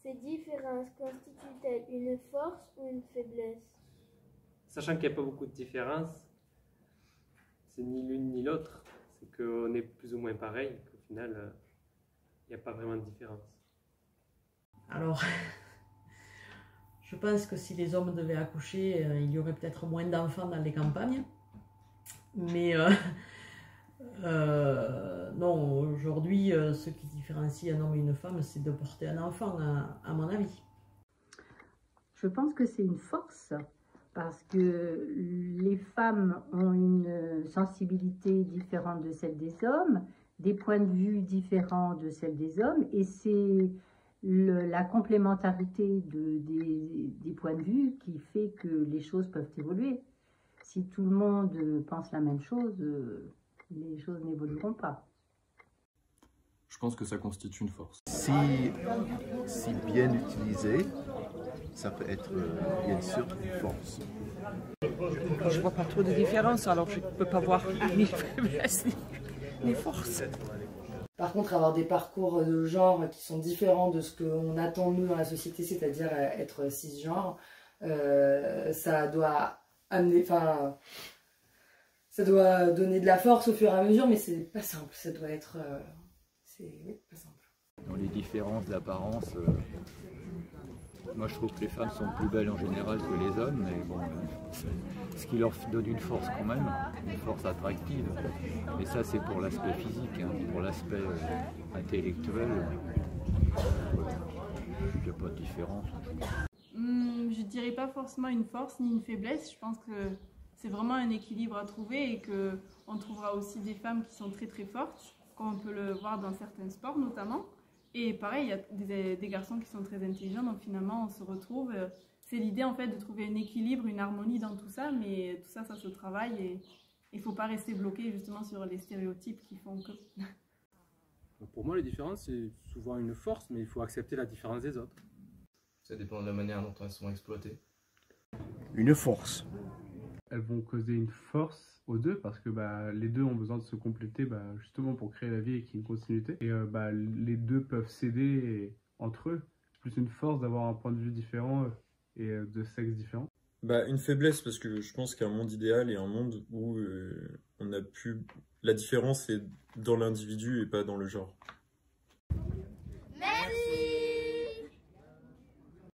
Ces différences constituent-elles une force ou une faiblesse? Sachant qu'il n'y a pas beaucoup de différences, c'est ni l'une ni l'autre. C'est qu'on est plus ou moins pareil, qu'au final, il n'y a pas vraiment de différence. Alors, je pense que si les hommes devaient accoucher, il y aurait peut-être moins d'enfants dans les campagnes. Mais non, aujourd'hui, ce qui différencie un homme et une femme, c'est de porter un enfant, à mon avis. Je pense que c'est une force, parce que les femmes ont une sensibilité différente de celle des hommes, des points de vue différents de celle des hommes, et c'est la complémentarité des points de vue qui fait que les choses peuvent évoluer. Si tout le monde pense la même chose, les choses n'évolueront pas. Je pense que ça constitue une force. Si bien utilisé, ça peut être bien sûr une force. Je vois pas trop de différence, alors je ne peux pas voir ni faiblesse ni force. Par contre, avoir des parcours de genre qui sont différents de ce qu'on attend nous dans la société, c'est-à-dire être cisgenre, ça doit amener, enfin, ça doit donner de la force au fur et à mesure, mais c'est pas simple. Ça doit être, oui, pas simple. Dans les différences d'apparence, moi je trouve que les femmes sont plus belles en général que les hommes, mais bon, ce qui leur donne une force quand même, une force attractive. Et ça c'est pour l'aspect physique, hein. Pour l'aspect intellectuel, il n'y a pas de différence. Je dirais pas forcément une force ni une faiblesse, je pense que c'est vraiment un équilibre à trouver et qu'on trouvera aussi des femmes qui sont très très fortes, comme on peut le voir dans certains sports notamment. Et pareil, il y a des garçons qui sont très intelligents, donc finalement on se retrouve. C'est l'idée en fait de trouver un équilibre, une harmonie dans tout ça, mais tout ça, ça se travaille et il ne faut pas rester bloqué justement sur les stéréotypes qui font que... Pour moi, les différences, c'est souvent une force, mais il faut accepter la différence des autres. Ça dépend de la manière dont elles sont exploitées. Une force. Elles vont causer une force aux deux parce que les deux ont besoin de se compléter justement pour créer la vie et qu'il y ait une continuité. Et les deux peuvent s'aider entre eux. C'est plus une force d'avoir un point de vue différent et de sexe différent. Une faiblesse parce que je pense qu'un monde idéal est un monde où la différence est dans l'individu et pas dans le genre. Merci.